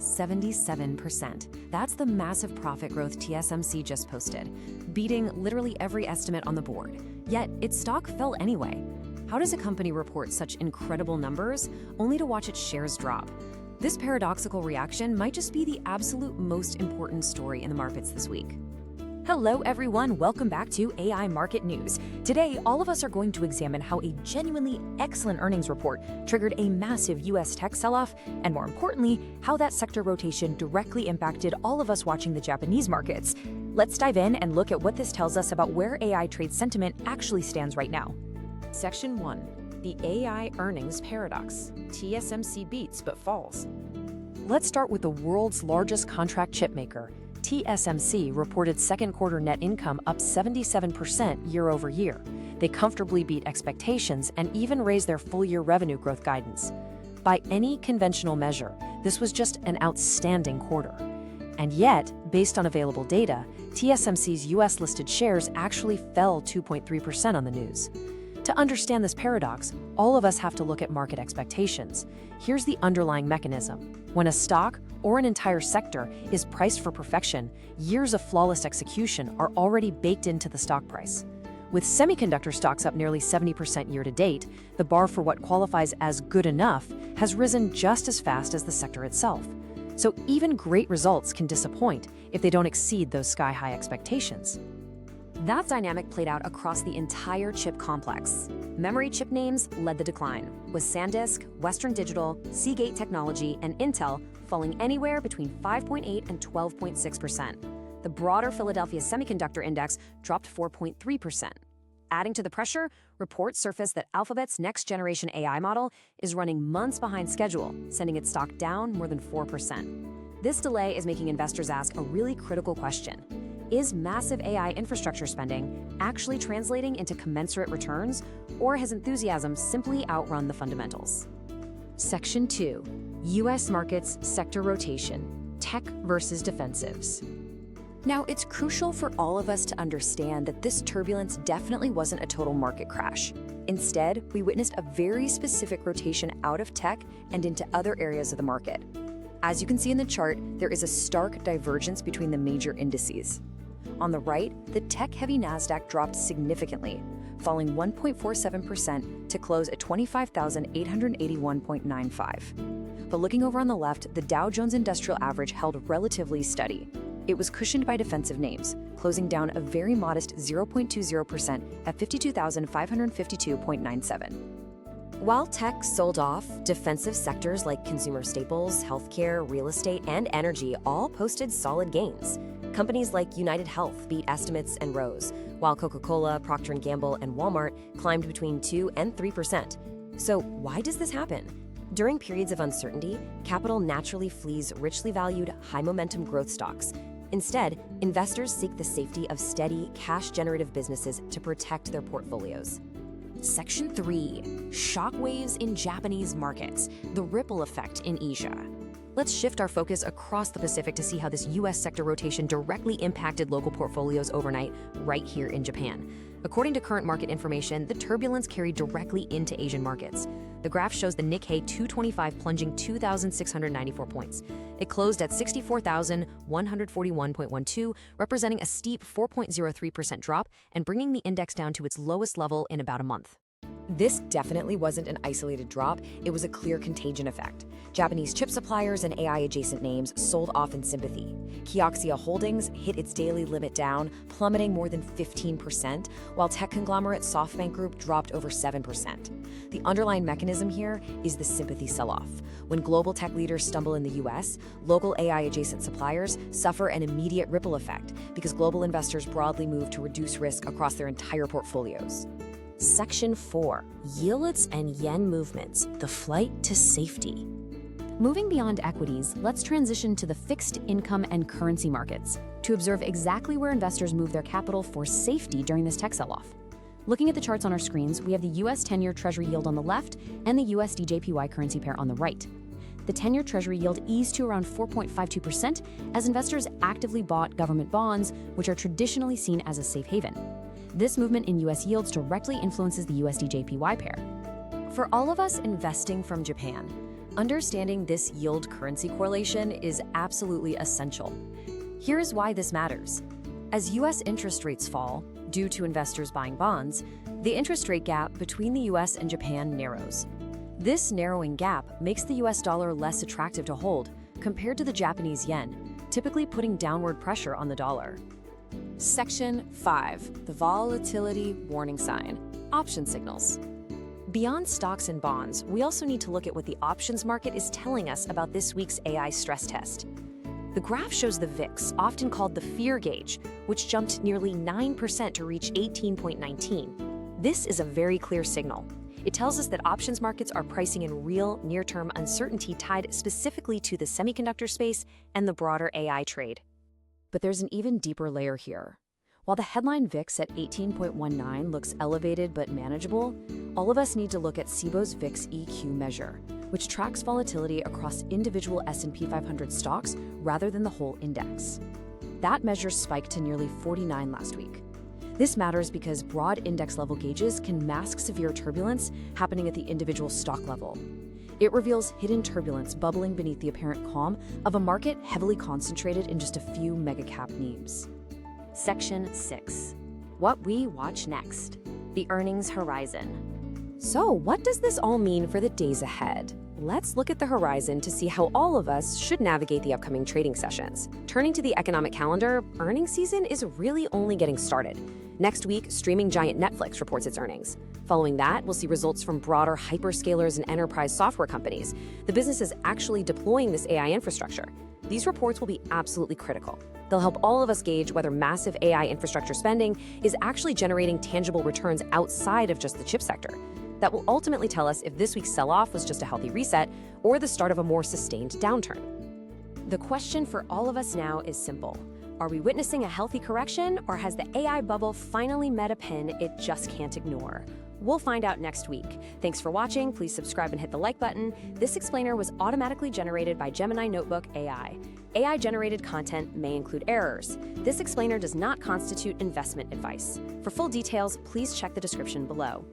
77%. That's the massive profit growth TSMC just posted, beating literally every estimate on the board. Yet, its stock fell anyway. How does a company report such incredible numbers, only to watch its shares drop? This paradoxical reaction might just be the absolute most important story in the markets this week. Hello everyone, welcome back to AI Market News. Today, all of us are going to examine how a genuinely excellent earnings report triggered a massive US tech sell-off, and more importantly, how that sector rotation directly impacted all of us watching the Japanese markets. Let's dive in and look at what this tells us about where AI trade sentiment actually stands right now. Section 1. The AI earnings paradox. TSMC beats but falls. Let's start with the world's largest contract chip maker. TSMC reported second quarter net income up 77% year over year. They comfortably beat expectations and even raised their full-year revenue growth guidance. By any conventional measure, this was just an outstanding quarter. And yet, based on available data, TSMC's US-listed shares actually fell 2.3% on the news. To understand this paradox, all of us have to look at market expectations. Here's the underlying mechanism. When a stock or an entire sector is priced for perfection, years of flawless execution are already baked into the stock price. With semiconductor stocks up nearly 70% year to date, the bar for what qualifies as good enough has risen just as fast as the sector itself. So even great results can disappoint if they don't exceed those sky-high expectations. That dynamic played out across the entire chip complex. Memory chip names led the decline, with SanDisk, Western Digital, Seagate Technology, and Intel falling anywhere between 5.8 and 12.6%. The broader Philadelphia Semiconductor Index dropped 4.3%. Adding to the pressure, reports surfaced that Alphabet's next-generation AI model is running months behind schedule, sending its stock down more than 4%. This delay is making investors ask a really critical question. Is massive AI infrastructure spending actually translating into commensurate returns, or has enthusiasm simply outrun the fundamentals? Section 2. U.S. markets sector rotation, tech versus defensives. Now, it's crucial for all of us to understand that this turbulence definitely wasn't a total market crash. Instead, we witnessed a very specific rotation out of tech and into other areas of the market. As you can see in the chart, there is a stark divergence between the major indices. On the right, the tech-heavy Nasdaq dropped significantly, falling 1.47% to close at 25,881.95. But looking over on the left, the Dow Jones Industrial Average held relatively steady. It was cushioned by defensive names, closing down a very modest 0.20% at 52,552.97. While tech sold off, defensive sectors like consumer staples, healthcare, real estate, and energy all posted solid gains. Companies like United Health beat estimates and rose, while Coca-Cola, Procter & Gamble, and Walmart climbed between 2 and 3%. So why does this happen? During periods of uncertainty, capital naturally flees richly valued, high-momentum growth stocks. Instead, investors seek the safety of steady, cash-generative businesses to protect their portfolios. Section 3. Shockwaves in Japanese markets, the ripple effect in Asia. Let's shift our focus across the Pacific to see how this U.S. sector rotation directly impacted local portfolios overnight right here in Japan. According to current market information, the turbulence carried directly into Asian markets. The graph shows the Nikkei 225 plunging 2,694 points. It closed at 64,141.12, representing a steep 4.03% drop and bringing the index down to its lowest level in about a month. This definitely wasn't an isolated drop, it was a clear contagion effect. Japanese chip suppliers and AI-adjacent names sold off in sympathy. Kioxia Holdings hit its daily limit down, plummeting more than 15%, while tech conglomerate SoftBank Group dropped over 7%. The underlying mechanism here is the sympathy sell-off. When global tech leaders stumble in the US, local AI-adjacent suppliers suffer an immediate ripple effect because global investors broadly move to reduce risk across their entire portfolios. Section 4. Yields and yen movements, the flight to safety. Moving beyond equities, let's transition to the fixed income and currency markets to observe exactly where investors move their capital for safety during this tech sell-off. Looking at the charts on our screens, we have the US 10-year Treasury yield on the left and the USDJPY currency pair on the right. The 10-year Treasury yield eased to around 4.52% as investors actively bought government bonds, which are traditionally seen as a safe haven. This movement in US yields directly influences the USDJPY pair. For all of us investing from Japan, Understanding this yield-currency correlation is absolutely essential. Here's why this matters. As U.S. interest rates fall, due to investors buying bonds, the interest rate gap between the U.S. and Japan narrows. This narrowing gap makes the U.S. dollar less attractive to hold compared to the Japanese yen, typically putting downward pressure on the dollar. Section 5. The Volatility Warning Sign. Option signals. Beyond stocks and bonds, we also need to look at what the options market is telling us about this week's AI stress test. The graph shows the VIX, often called the fear gauge, which jumped nearly 9% to reach 18.19. This is a very clear signal. It tells us that options markets are pricing in real, near-term uncertainty tied specifically to the semiconductor space and the broader AI trade. But there's an even deeper layer here. While the headline VIX at 18.19 looks elevated but manageable, all of us need to look at SIBO's VIX EQ measure, which tracks volatility across individual S&P 500 stocks rather than the whole index. That measure spiked to nearly 49 last week. This matters because broad index-level gauges can mask severe turbulence happening at the individual stock level. It reveals hidden turbulence bubbling beneath the apparent calm of a market heavily concentrated in just a few mega-cap names. Section 6. What we watch next. The earnings horizon. So, what does this all mean for the days ahead? Let's look at the horizon to see how all of us should navigate the upcoming trading sessions. Turning to the economic calendar, earnings season is really only getting started. Next week, streaming giant Netflix reports its earnings. Following that, we'll see results from broader hyperscalers and enterprise software companies, the businesses actually deploying this AI infrastructure. These reports will be absolutely critical. They'll help all of us gauge whether massive AI infrastructure spending is actually generating tangible returns outside of just the chip sector. That will ultimately tell us if this week's sell-off was just a healthy reset or the start of a more sustained downturn. The question for all of us now is simple. Are we witnessing a healthy correction, or has the AI bubble finally met a pin it just can't ignore? We'll find out next week. Thanks for watching. Please subscribe and hit the like button. This explainer was automatically generated by Gemini Notebook AI. AI-generated content may include errors. This explainer does not constitute investment advice. For full details, please check the description below.